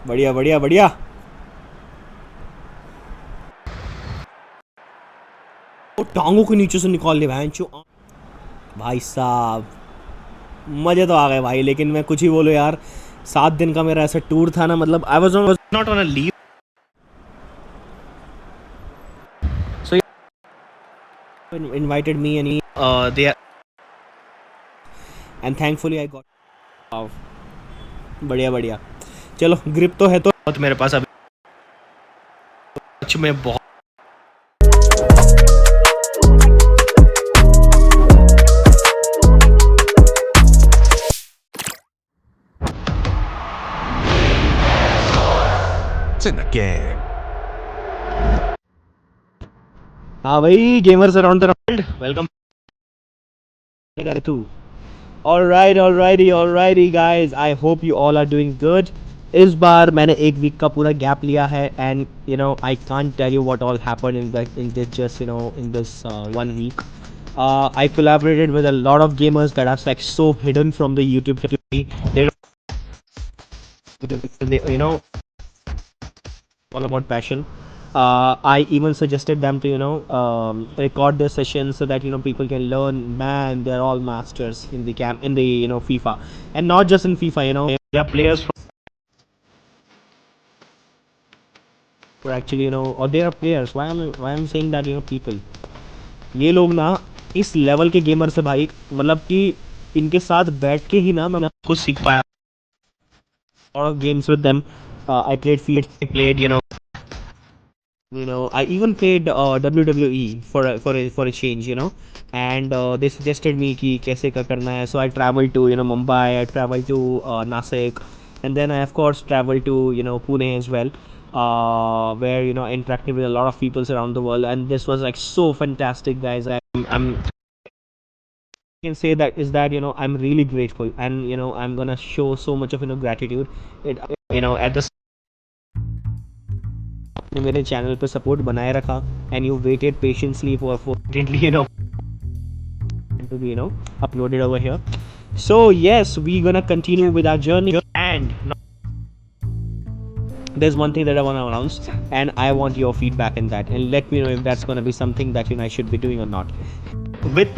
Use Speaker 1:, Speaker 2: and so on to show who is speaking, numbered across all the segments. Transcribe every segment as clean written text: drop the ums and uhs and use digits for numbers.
Speaker 1: बढ़िया बढ़िया बढ़िया। वो टांगों के नीचे से निकाल ले भैंचो। भाई साहब मजे तो आ गए भाई, लेकिन मैं कुछ ही बोलो यार, 7 दिन का मेरा ऐसा टूर था ना, मतलब I was not on a leave, so invited me and they and thankfully I got बढ़िया बढ़िया। चलो ग्रिप तो है तो बहुत मेरे पास अभी, सच में बहुत।
Speaker 2: 真係驚。
Speaker 1: हाँ भाई, gamers around the world, welcome to. Alrighty guys, I hope you all are doing good. इस बार मैंने एक वीक का पूरा गैप लिया है, and you know I can't tell you what all happened in this just you know in this 1 week. I collaborated with a lot of gamers that are like so hidden from the YouTube community. You know, all about passion. I even suggested them to record their sessions so that people can learn. Man, they're all masters in the camp in the FIFA, and not just in FIFA. There are players from who actually or there are players. Why I'm saying that people, ये लोग ना इस level के gamer से भाई, मतलब कि इनके साथ बैठ के ही ना मैं कुछ सीख पाया। lot of games with them. I played FIFA, I played I even played WWE for a change, and they suggested me कि कैसे क्या करना है. So I traveled to Mumbai, I traveled to Nasik, and then I of course traveled to Pune as well, where I interacted with a lot of people around the world, and this was like so fantastic, guys. I'm can say that is that I'm really grateful, and I'm gonna show so much of gratitude. It at the ने मेरे channel पे support बनाए रखा, and you weighted patiently for to be uploaded over here. So yes, we're gonna continue with our journey, and there's one thing that I want to announce, and I want your feedback in that, and let me know if that's gonna be something that I should be doing or not. With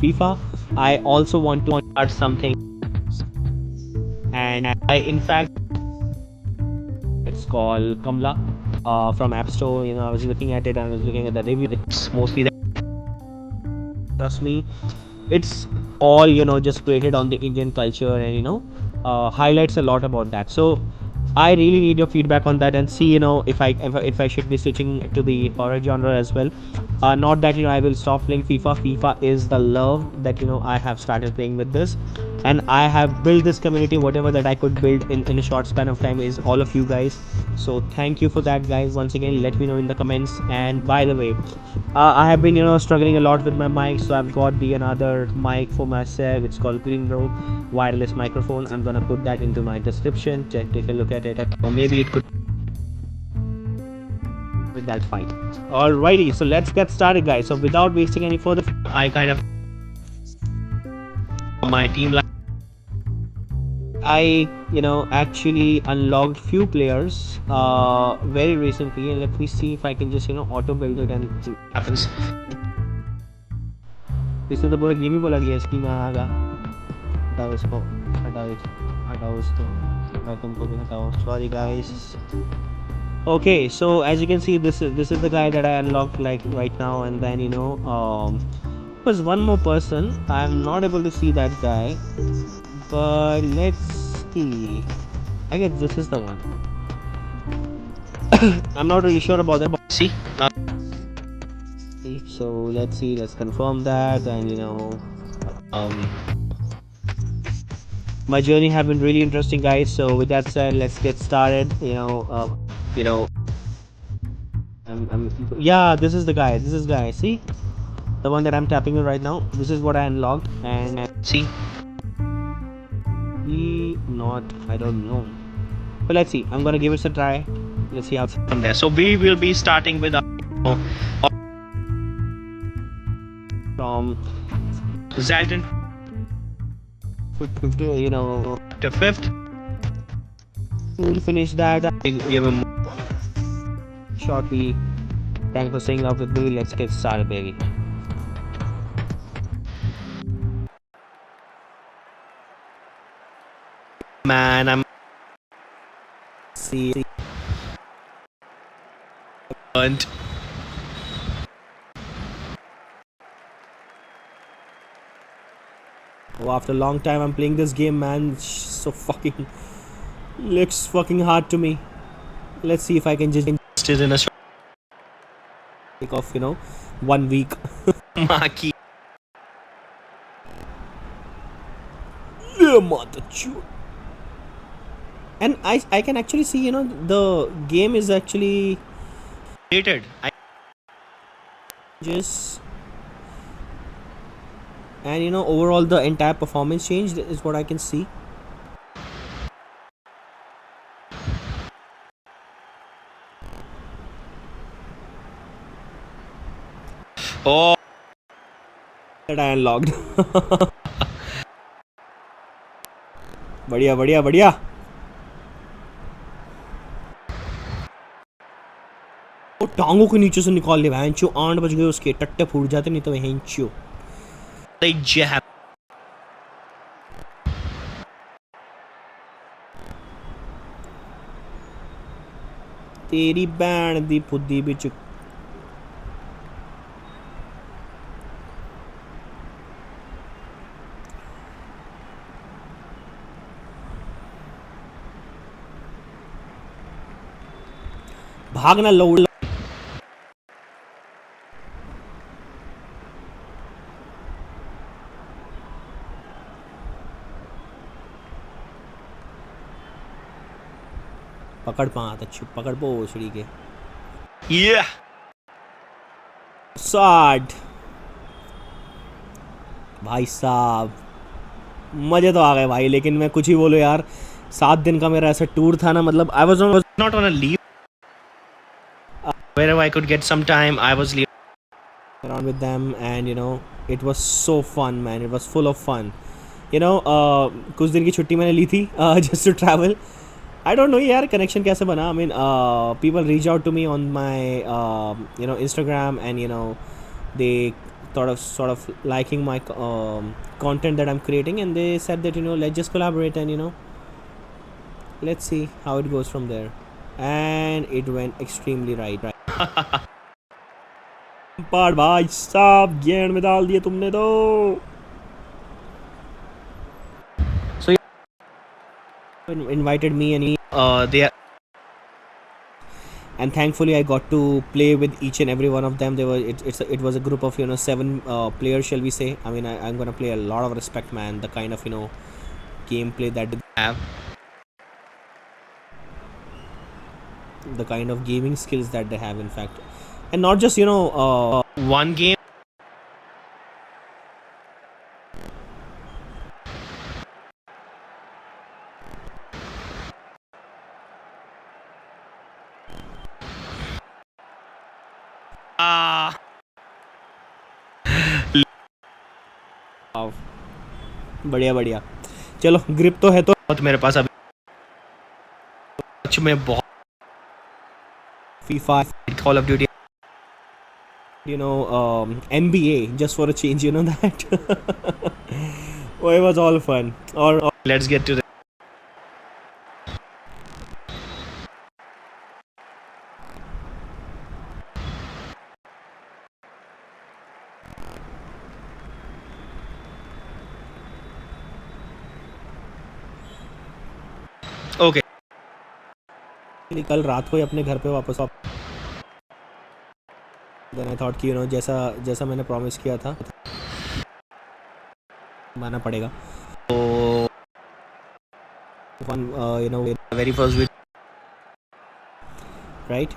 Speaker 1: FIFA, I also want to start something, and I in fact it's called Kamla from App Store. I was looking at it and I was looking at the review. It's mostly that, trust me, it's all just created on the Indian culture, and highlights a lot about that. So I really need your feedback on that, and see if I should be switching to the horror genre as well. Not that I will stop playing FIFA. FIFA is the love that I have started playing with this, and I have built this community. Whatever that I could build in a short span of time is all of you guys. So thank you for that, guys. Once again, let me know in the comments. And by the way, I have been struggling a lot with my mic, so I've got the another mic for myself. It's called Greenbro wireless microphone. I'm gonna put that into my description. Take a look at it, or maybe it could with that fine. Alrighty, so let's get started, guys. So without wasting any further, I kind of my team. I actually unlocked few players very recently, and let me see if I can just auto build it and see what happens. इससे तो पूरा game ही बोला गया इसकी में आगा। हटाओ इसको, हटाओ इसको, मैं तुमको भी हटाओ, sorry guys. Okay, so as you can see, this is the guy that I unlocked like right now, and then there's one more person. I'm not able to see that guy, but let's see. I guess this is the one. I'm not really sure about that, but see. So let's see. Let's confirm that, and um, my journey have been really interesting, guys. So with that said, let's get started. You know, yeah, this is the guy. This is the guy. See, the one that I'm tapping on right now. This is what I unlocked, and see, he not. I don't know, but let's see. I'm gonna give it a try. Let's see how it's from there. So we will be starting with from Zaldin, to fifth. We'll finish that. Give him shortly. Thanks for staying up with me. Let's get started, baby. Man, I'm see and oh, after a long time I'm playing this game, man. It's so fucking looks fucking hard to me. Let's see if I can just it in a short take off, 1 week. Maki. Yeah, mother chew. And I can actually see, the game is actually rated. I just and overall the entire performance changed is what I can see. Oh, that I unlocked. बढ़िया बढ़िया बढ़िया. वो टांगों के नीचे से निकाल ले भैंचो. 8 बज गए उसके. टट्टे फूट जाते नहीं तो भैंचो. तेरी भैन दी फुद्दी बिच. भागना लौड़. पकड़ पात अच्छी पकड़ पोछड़ी के. Yeah. साठ भाई साहब मजे तो आ गए भाई. लेकिन मैं कुछ ही बोलो यार. 7 दिन का मेरा ऐसा टूर था ना. मतलब I was not on a leave. Wherever I could get some time, I was leaving around with them, and it was so fun, man. It was full of fun. कुछ दिन की छुट्टी मैंने ली थी just to travel. I don't know यार connection कैसे बना. I mean, people reach out to me on my Instagram, and they sort of liking my content that I'm creating, and they said that let's just collaborate, and let's see how it goes from there. And it went extremely right. पार भाई साहब गेंद में डाल दिए तुमने तो. So invited me, and they and thankfully I got to play with each and every one of them. They were it was a group of 7 players, shall we say. I mean, I'm gonna play a lot of respect, man. The kind of gameplay that they have, the kind of gaming skills that they have, in fact, and not just one game. बढ़िया बढ़िया. चलो grip तो है तो मेरे पास अभी में बहुत FIFA, Call of Duty, NBA just for a change, that. Oh, it was all fun. Or let's get to the okay. कल रात को ही अपने घर पे वापस आप. Then I thought कि जैसा मैंने प्रॉमिस किया था मानना पड़ेगा. तो very first week, right?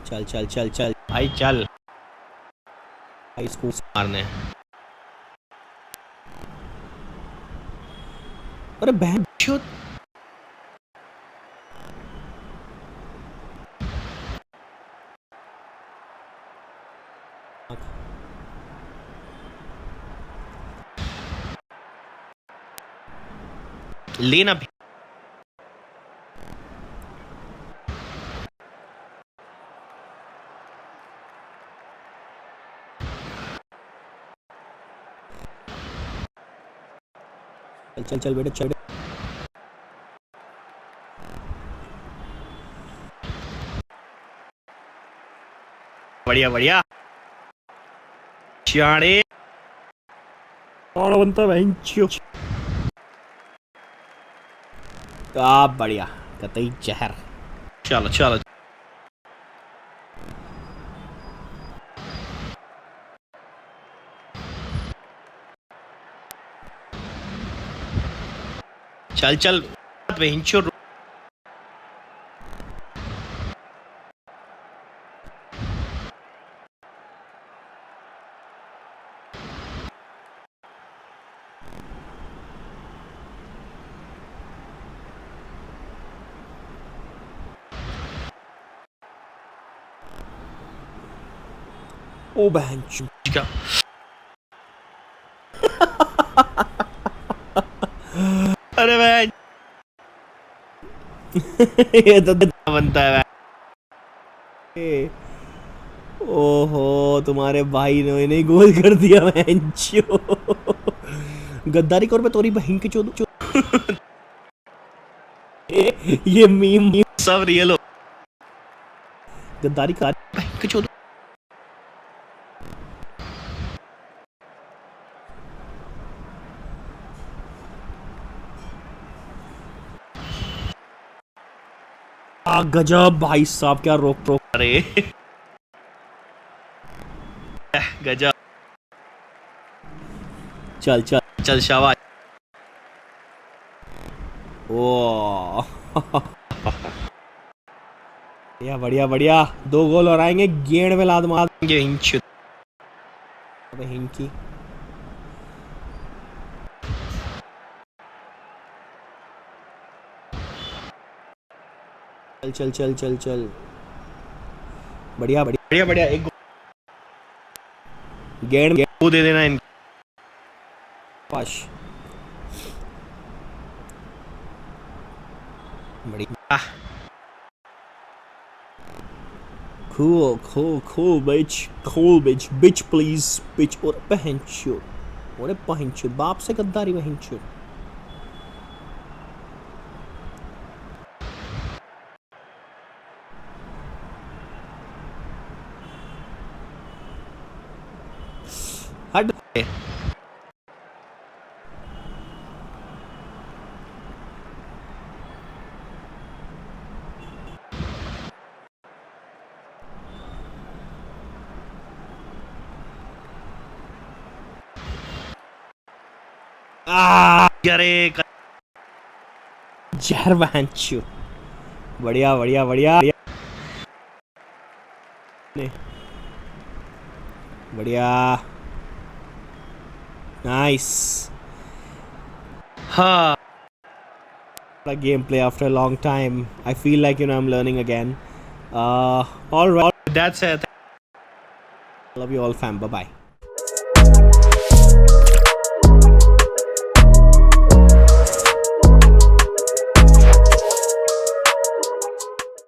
Speaker 1: चल चल चल चल भाई चल भाई स्कूल मारने. अरे बहन लेना भी।
Speaker 2: चल चल चल बेटा चल।
Speaker 1: बढ़िया बढ़िया चाड़े
Speaker 2: और बनता बेंचो। क्या बढ़िया कतई जहर।
Speaker 1: चलो चलो चल चल बेंचो।
Speaker 2: ओ बेंचो
Speaker 1: क्या अरे भाई
Speaker 2: ये तो
Speaker 1: बनता है
Speaker 2: ओहो तुम्हारे भाई ने नहीं गोल कर दिया बेंचो। गद्दारी कर पे तोरी बहन की चोद ये मीम
Speaker 1: सब रियल हो
Speaker 2: गद्दारी कर।
Speaker 1: कुछ
Speaker 2: गजब भाई साहब क्या रोक टोक।
Speaker 1: अरे गजब
Speaker 2: चल चल
Speaker 1: चल शाबाश
Speaker 2: ओ बढ़िया बढ़िया बढ़िया 2 गोल और आएंगे गेंद में लाद मार
Speaker 1: ये इंच
Speaker 2: बहन की। चल चल चल चल चल बढ़िया बढ़िया
Speaker 1: बढ़िया बढ़िया एक
Speaker 2: गेंद
Speaker 1: वो दे देना इनको
Speaker 2: पाश बढ़िया। Cool, cool, cool, bitch, bitch, please, bitch, और बहन चोद, और बहन चोद, बाप से गद्दारी बहन चोद। हट
Speaker 1: अरे
Speaker 2: जहर बहन चोद। बढ़िया बढ़िया बढ़िया बढ़िया नाइस
Speaker 1: हाँ
Speaker 2: gameplay after a long time. I feel like I'm learning again. All right,
Speaker 1: that's it
Speaker 2: love you all fam, bye bye.